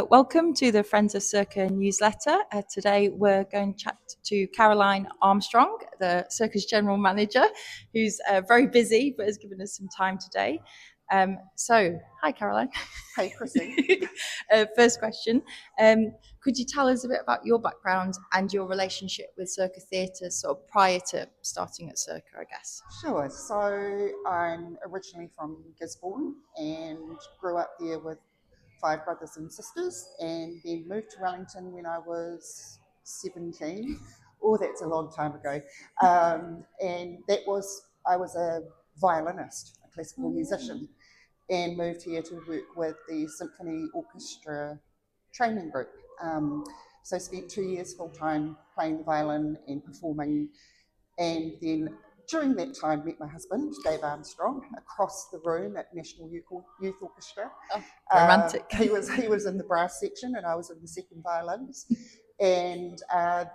Welcome to the Friends of Circa newsletter. Today we're going to chat to Caroline Armstrong, the Circa's General Manager, who's very busy but has given us some time today. Hi Caroline. Hey Chrissy. First question, could you tell us a bit about your background and your relationship with Circa Theatre sort of prior to starting at Circa, I guess? Sure. So I'm originally from Gisborne and grew up there with 5 brothers and sisters, and then moved to Wellington when I was 17. Oh, that's a long time ago. And I was a violinist, a classical musician, and moved here to work with the Symphony Orchestra training group. So spent 2 years full-time playing the violin and performing, and then during that time met my husband, Dave Armstrong, across the room at National Youth Orchestra. Oh, romantic. He was in the brass section and I was in the second violins. And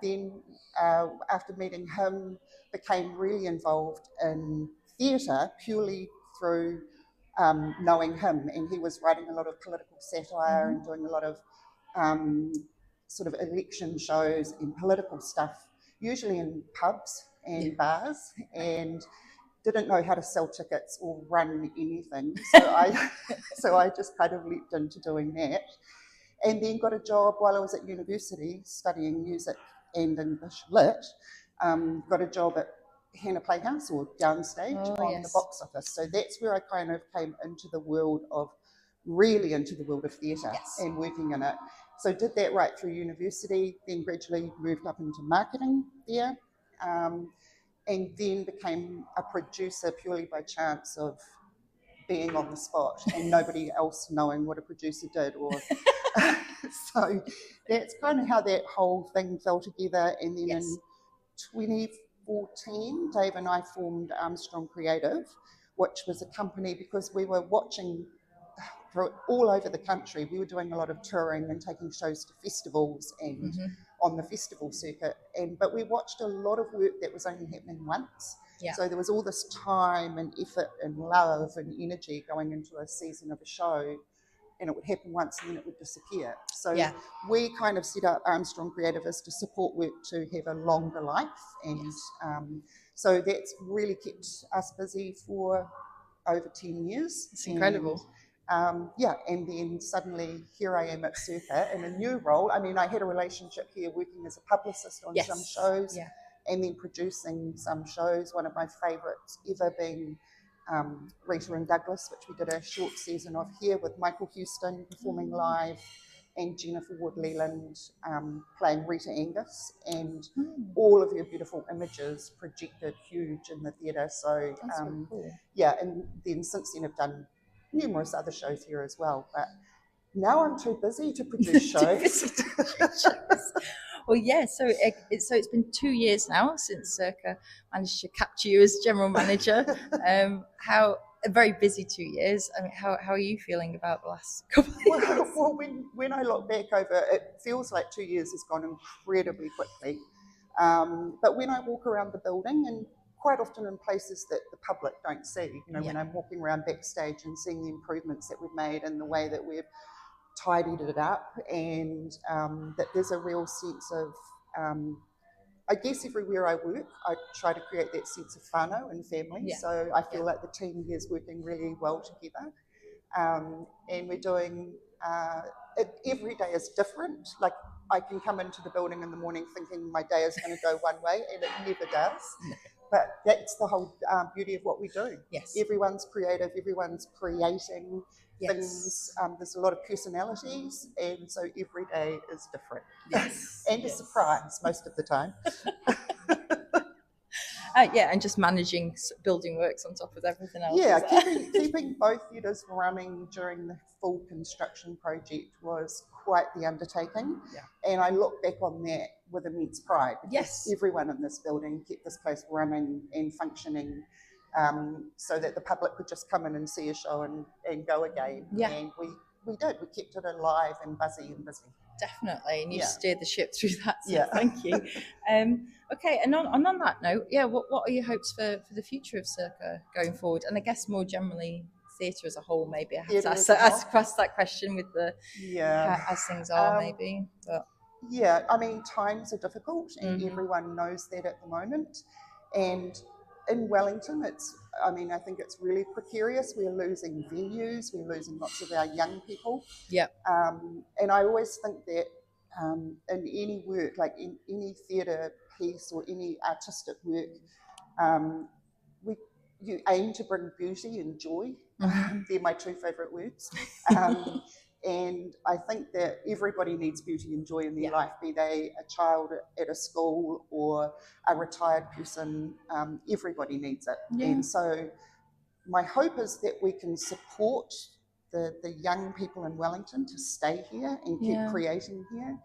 then after meeting him, became really involved in theatre purely through knowing him. And he was writing a lot of political satire and doing a lot of sort of election shows and political stuff, usually in pubs and bars, and didn't know how to sell tickets or run anything. So I just kind of leaped into doing that, and then got a job while I was at university studying music and English lit. Got a job at Hannah Playhouse or Downstage the box office. So that's where I kind of came into the world of theatre and working in it. So did that right through university, then gradually moved up into marketing there, and then became a producer purely by chance of being on the spot and nobody else knowing what a producer did. So that's kind of how that whole thing fell together. And then in 2014, Dave and I formed Armstrong Creative, which was a company because we were watching all over the country. We were doing a lot of touring and taking shows to festivals and on the festival circuit. But we watched a lot of work that was only happening once. Yeah. So there was all this time and effort and love and energy going into a season of a show, and it would happen once and then it would disappear. So we kind of set up Armstrong Creative as to support work to have a longer life. And so that's really kept us busy for over 10 years. It's incredible. And then suddenly here I am at Circa in a new role. I mean, I had a relationship here working as a publicist on some shows and then producing some shows. One of my favourites ever being Rita and Douglas, which we did a short season of here with Michael Houston performing live and Jennifer Wood-Leland playing Rita Angus, and all of her beautiful images projected huge in the theatre. So really cool. And then since then I've done numerous other shows here as well, but now I'm too busy to produce shows. Well, so it's been 2 years now since Circa managed to capture you as general manager. A very busy 2 years. I mean, how are you feeling about the last couple of years? Well, when I look back over it, feels like 2 years has gone incredibly quickly. But when I walk around the building, and quite often in places that the public don't see, when I'm walking around backstage and seeing the improvements that we've made and the way that we've tidied it up, and that there's a real sense of, I guess everywhere I work, I try to create that sense of whānau and family. Yeah. So I feel like the team here is working really well together. And we're doing, every day is different. Like I can come into the building in the morning thinking my day is going to go one way and it never does. But that's the whole beauty of what we do. Yes. Everyone's creative, everyone's creating things. There's a lot of personalities, and so every day is different. Yes. And a surprise most of the time. And just managing building works on top of everything else. Yeah, keeping both theatres running during the full construction project was quite the undertaking. Yeah. And I look back on that with immense pride. Yes. Everyone in this building kept this place running and functioning, so that the public could just come in and see a show and go again. Yeah. And we did. We kept it alive and busy. Definitely, and you steered the ship through that, so thank you. Okay, and on that note, what are your hopes for the future of Circa going forward, and I guess more generally theatre as a whole, maybe I have Theatre to as a whole? ask that question with the as things are, maybe. But yeah, I mean, times are difficult, and everyone knows that at the moment. And in Wellington, I think it's really precarious. We're losing venues, we're losing lots of our young people. Yeah. And I always think that in any work, like in any theatre piece or any artistic work, you aim to bring beauty and joy. They're my two favourite words. And I think that everybody needs beauty and joy in their life, be they a child at a school or a retired person. Everybody needs it. Yeah. And so my hope is that we can support the young people in Wellington to stay here and keep creating here.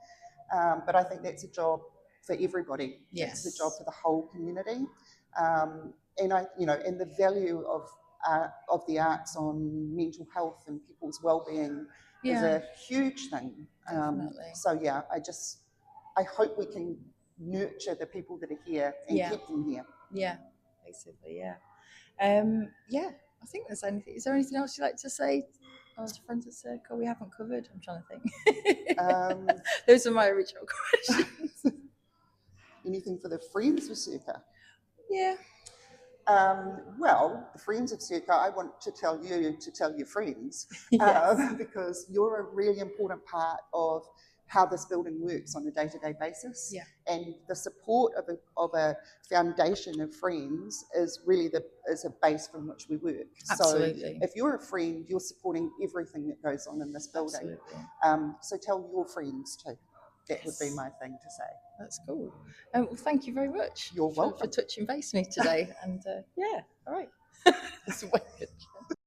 But I think that's a job for everybody. Yes. It's a job for the whole community. And and the value of the arts on mental health and people's well-being is a huge thing. So I hope we can nurture the people that are here and keep them here. Yeah, basically, I think there's anything. Is there anything else you'd like to say as Friends of Circle we haven't covered? I'm trying to think. Those are my original questions. Anything for the Friends of Circa? Yeah. Well, the Friends of Circa, I want to tell you to tell your friends, because you're a really important part of how this building works on a day-to-day basis. Yeah. And the support of a foundation of friends is really is a base from which we work. Absolutely. So if you're a friend, you're supporting everything that goes on in this building. Absolutely. So tell your friends too. That would be my thing to say. That's cool. Well, thank you very much. You're welcome. For touching base with me today. And all right.